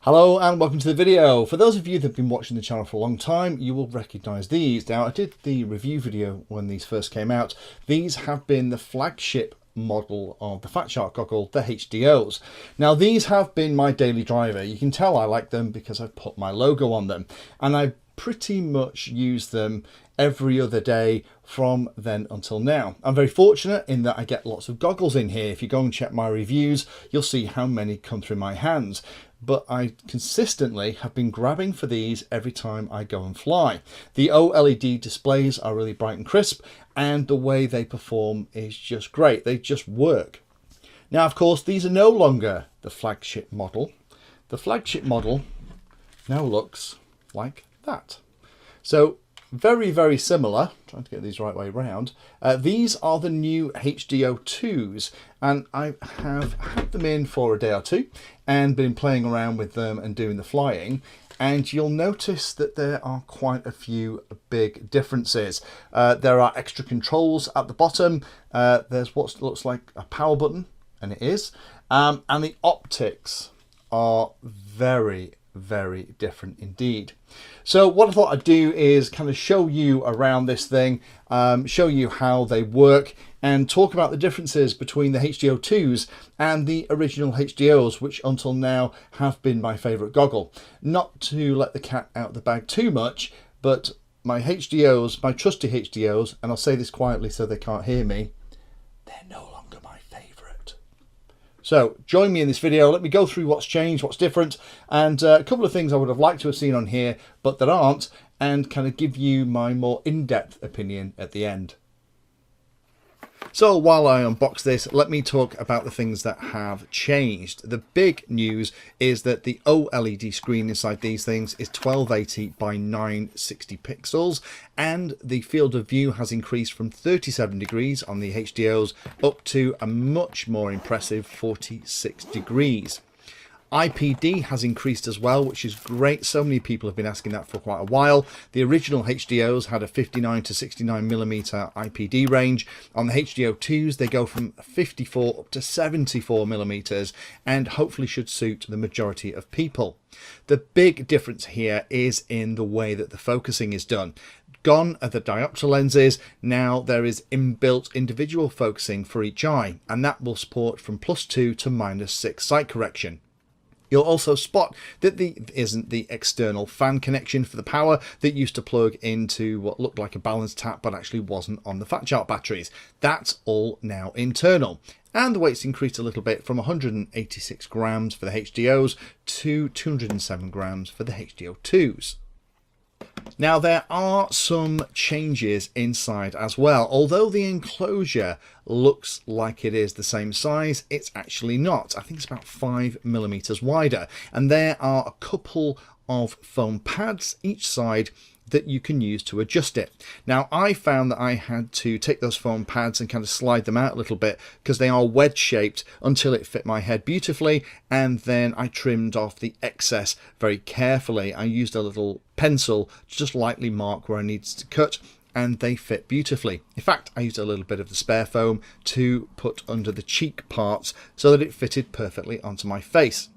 Hello and welcome to the video. For those of you that have been watching the channel for a long time, you will recognize these. Now, I did the review video when these first came out. These have been the flagship model of the Fat Shark goggle, the HDOs. Now, these have been my daily driver. You can tell I like them because I've put my logo on them, and I pretty much use them every other day from then until now. I'm very fortunate in that I get lots of goggles in here. If you go and check my reviews, you'll see how many come through my hands. But I consistently have been grabbing for these every time I go and fly. The OLED displays are really bright and crisp, and the way they perform is just great. They just work. Now, of course, these are no longer the flagship model. The flagship model now looks like that. So very, very similar. Trying to get these right way round. These are the new HDO2s, and I have had them in for a day or two and been playing around with them and doing the flying. And you'll notice that there are quite a few big differences. There are extra controls at the bottom. There's what looks like a power button, and it is. And the optics are very, very different indeed. So what I thought I'd do is kind of show you around this thing, show you how they work, and talk about the differences between the HDO2s and the original HDOs, which until now have been my favourite goggle. Not to let the cat out the bag too much, but my HDOs, my trusty HDOs, and I'll say this quietly so they can't hear me, they're no longer my favourite. So join me in this video. Let me go through what's changed, what's different, and a couple of things I would have liked to have seen on here, but that aren't, and kind of give you my more in-depth opinion at the end. So while I unbox this, let me talk about the things that have changed. The big news is that the OLED screen inside these things is 1280 by 960 pixels, and the field of view has increased from 37 degrees on the HDOs up to a much more impressive 46 degrees. IPD has increased as well, which is great. So many people have been asking that for quite a while. The original HDOs had a 59 to 69 millimeter IPD range. On the HDO2s, they go from 54 up to 74 millimeters, and hopefully should suit the majority of people. The big difference here is in the way that the focusing is done. Gone are the diopter lenses. Now there is inbuilt individual focusing for each eye, and that will support from +2 to -6 sight correction. You'll also spot that there isn't the external fan connection for the power that used to plug into what looked like a balance tap but actually wasn't on the Fat Shark batteries. That's all now internal. And the weight's increased a little bit from 186 grams for the HDOs to 207 grams for the HDO2s. Now, there are some changes inside as well. Although the enclosure looks like it is the same size, it's actually not. I think it's about 5 millimeters wider, and there are a couple of foam pads each side that you can use to adjust it. Now, I found that I had to take those foam pads and kind of slide them out a little bit because they are wedge shaped until it fit my head beautifully, and then I trimmed off the excess very carefully. I used a little pencil to just lightly mark where I needed to cut, and they fit beautifully. In fact, I used a little bit of the spare foam to put under the cheek parts so that it fitted perfectly onto my face.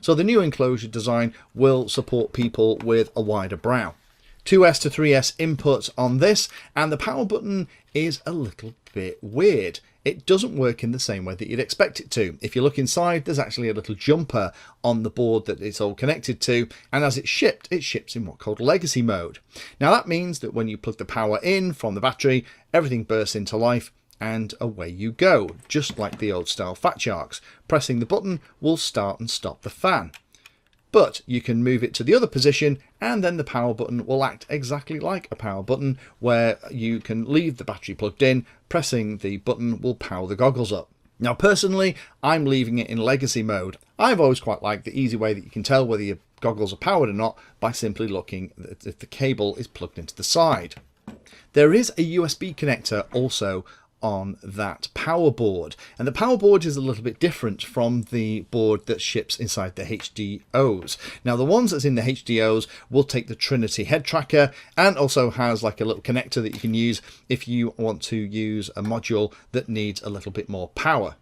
So the new enclosure design will support people with a wider brow. 2S to 3S input on this, and the power button is a little bit weird. It doesn't work in the same way that you'd expect it to. If you look inside, there's actually a little jumper on the board that it's all connected to, and as it ships in what's called legacy mode. Now that means that when you plug the power in from the battery, everything bursts into life and away you go, just like the old style Fat Sharks. Pressing the button will start and stop the fan. But you can move it to the other position, and then the power button will act exactly like a power button, where you can leave the battery plugged in. Pressing the button will power the goggles up. Now personally, I'm leaving it in legacy mode. I've always quite liked the easy way that you can tell whether your goggles are powered or not by simply looking if the cable is plugged into the side. There is a USB connector also on that power board, and the power board is a little bit different from the board that ships inside the HDOs. Now the ones that's in the HDOs will take the Trinity head tracker, and also has like a little connector that you can use if you want to use a module that needs a little bit more power.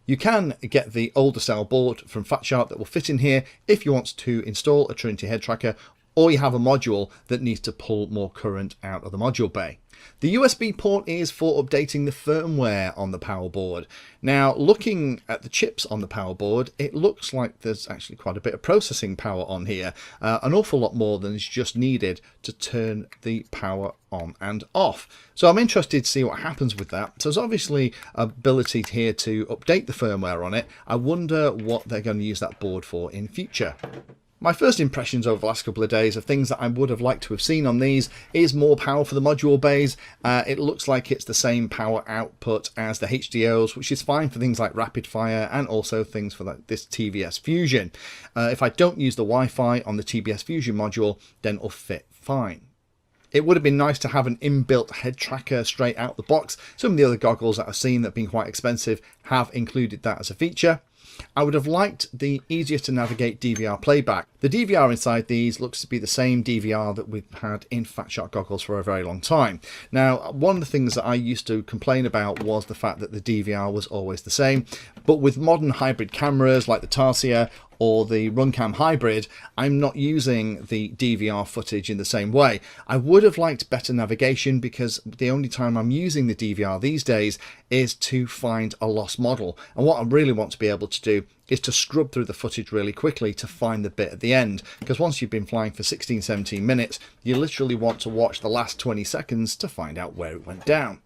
You can get the older style board from Fat Shark that will fit in here if you want to install a Trinity head tracker, or you have a module that needs to pull more current out of the module bay. The USB port is for updating the firmware on the power board. Now, looking at the chips on the power board, it looks like there's actually quite a bit of processing power on here, an awful lot more than is just needed to turn the power on and off. So I'm interested to see what happens with that. So there's obviously ability here to update the firmware on it. I wonder what they're going to use that board for in future. My first impressions over the last couple of days of things that I would have liked to have seen on these is more power for the module bays. It looks like it's the same power output as the HDOs, which is fine for things like rapid fire and also things for this TVS Fusion. If I don't use the Wi-Fi on the TVS Fusion module, then it'll fit fine. It would have been nice to have an inbuilt head tracker straight out the box. Some of the other goggles that I've seen that have been quite expensive have included that as a feature. I would have liked the easier to navigate DVR playback. The DVR inside these looks to be the same DVR that we've had in Fat Shark goggles for a very long time. Now, one of the things that I used to complain about was the fact that the DVR was always the same, but with modern hybrid cameras like the Tarsia or the Runcam Hybrid, I'm not using the DVR footage in the same way. I would have liked better navigation because the only time I'm using the DVR these days is to find a lost model. And what I really want to be able to do is to scrub through the footage really quickly to find the bit at the end. Because once you've been flying for 16-17 minutes, you literally want to watch the last 20 seconds to find out where it went down.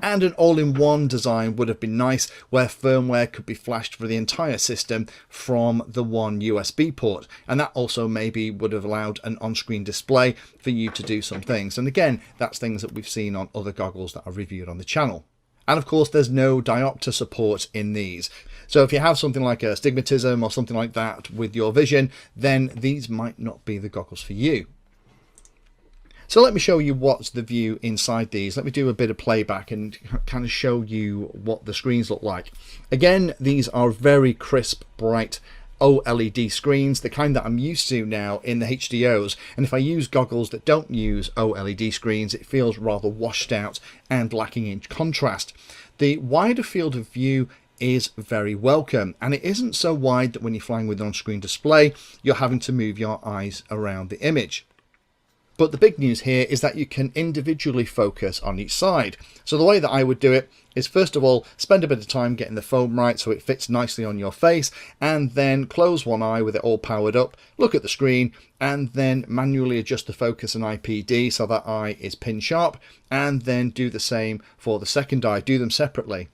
And an all-in-one design would have been nice, where firmware could be flashed for the entire system from the one USB port. And that also maybe would have allowed an on-screen display for you to do some things. And again, that's things that we've seen on other goggles that I've reviewed on the channel. And of course, there's no diopter support in these. So if you have something like a astigmatism or something like that with your vision, then these might not be the goggles for you. So let me show you what's the view inside these. Let me do a bit of playback and kind of show you what the screens look like. Again, these are very crisp, bright OLED screens, the kind that I'm used to now in the HDOs. And if I use goggles that don't use OLED screens, it feels rather washed out and lacking in contrast. The wider field of view is very welcome, and it isn't so wide that when you're flying with an on-screen display, you're having to move your eyes around the image. But the big news here is that you can individually focus on each side. So the way that I would do it is, first of all, spend a bit of time getting the foam right so it fits nicely on your face, and then close one eye with it all powered up, look at the screen, and then manually adjust the focus and IPD so that eye is pin sharp, and then do the same for the second eye. Do them separately.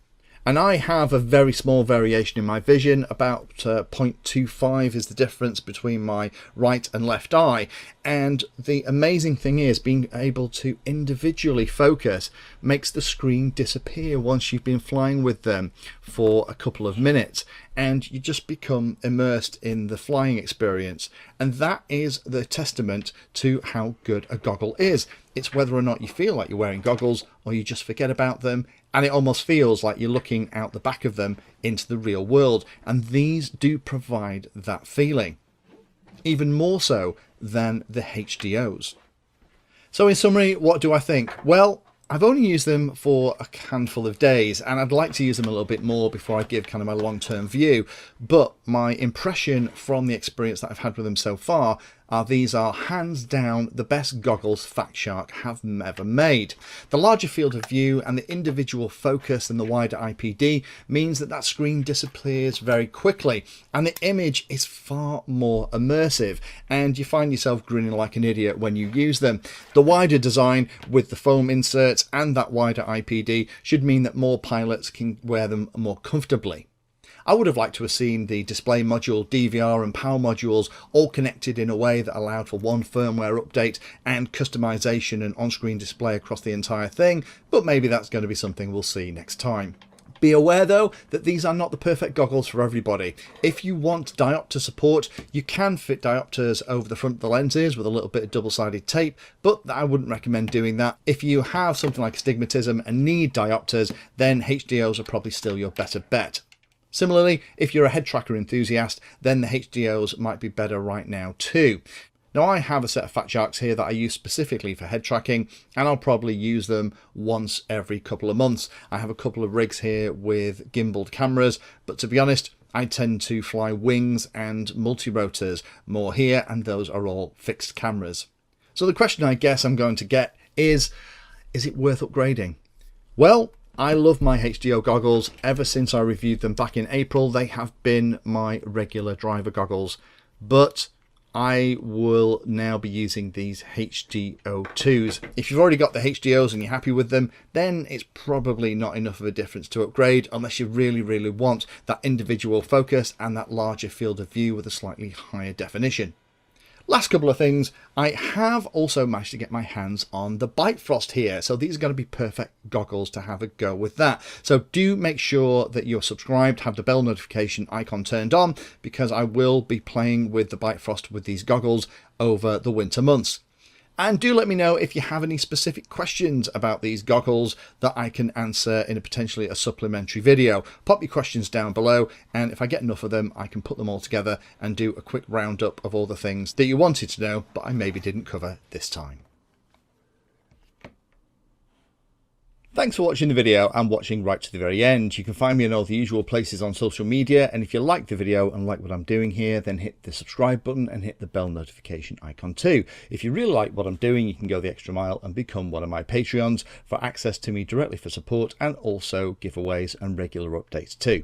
And I have a very small variation in my vision, about 0.25 is the difference between my right and left eye. And the amazing thing is, being able to individually focus makes the screen disappear once you've been flying with them for a couple of minutes. And you just become immersed in the flying experience. And that is the testament to how good a goggle is. It's whether or not you feel like you're wearing goggles or you just forget about them, and it almost feels like you're looking out the back of them into the real world. And these do provide that feeling, even more so than the HDOs. So in summary, what do I think? Well, I've only used them for a handful of days, and I'd like to use them a little bit more before I give kind of my long-term view. But my impression from the experience that I've had with them so far are these are hands down the best goggles Fat Shark have ever made. The larger field of view and the individual focus and the wider IPD means that that screen disappears very quickly, and the image is far more immersive, and you find yourself grinning like an idiot when you use them. The wider design with the foam inserts and that wider IPD should mean that more pilots can wear them more comfortably. I would have liked to have seen the display module, DVR and power modules all connected in a way that allowed for one firmware update and customization and on-screen display across the entire thing, but maybe that's going to be something we'll see next time. Be aware though that these are not the perfect goggles for everybody. If you want diopter support, you can fit diopters over the front of the lenses with a little bit of double-sided tape, but I wouldn't recommend doing that. If you have something like astigmatism and need diopters, then HDOs are probably still your better bet. Similarly, if you're a head tracker enthusiast, then the HDOs might be better right now too. Now I have a set of Fat Sharks here that I use specifically for head tracking, and I'll probably use them once every couple of months. I have a couple of rigs here with gimbaled cameras, but to be honest, I tend to fly wings and multi-rotors more here, and those are all fixed cameras. So the question I guess I'm going to get is it worth upgrading? Well, I love my HDO goggles. Ever since I reviewed them back in April, they have been my regular driver goggles, but I will now be using these HDO2s. If you've already got the HDOs and you're happy with them, then it's probably not enough of a difference to upgrade unless you really want that individual focus and that larger field of view with a slightly higher definition. Last couple of things, I have also managed to get my hands on the Bifrost here, so these are going to be perfect goggles to have a go with that. So do make sure that you're subscribed, have the bell notification icon turned on, because I will be playing with the Bifrost with these goggles over the winter months. And do let me know if you have any specific questions about these goggles that I can answer in potentially a supplementary video. Pop your questions down below, and if I get enough of them, I can put them all together and do a quick roundup of all the things that you wanted to know, but I maybe didn't cover this time. Thanks for watching the video and watching right to the very end. You can find me in all the usual places on social media, and if you like the video and like what I'm doing here, then hit the subscribe button and hit the bell notification icon too. If you really like what I'm doing, you can go the extra mile and become one of my Patreons for access to me directly for support, and also giveaways and regular updates too.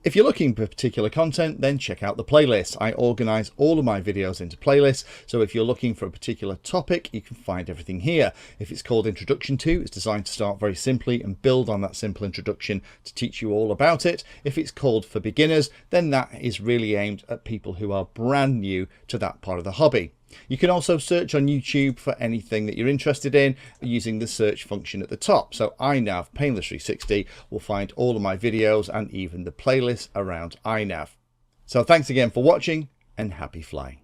If you're looking for particular content, then check out the playlist. I organise all of my videos into playlists, so if you're looking for a particular topic, you can find everything here. If it's called Introduction To, it's designed to start very simply and build on that simple introduction to teach you all about it. If it's called For Beginners, then that is really aimed at people who are brand new to that part of the hobby. You can also search on YouTube for anything that you're interested in using the search function at the top. So iNav Painless 360 will find all of my videos and even the playlist around iNav. So thanks again for watching, and happy flying.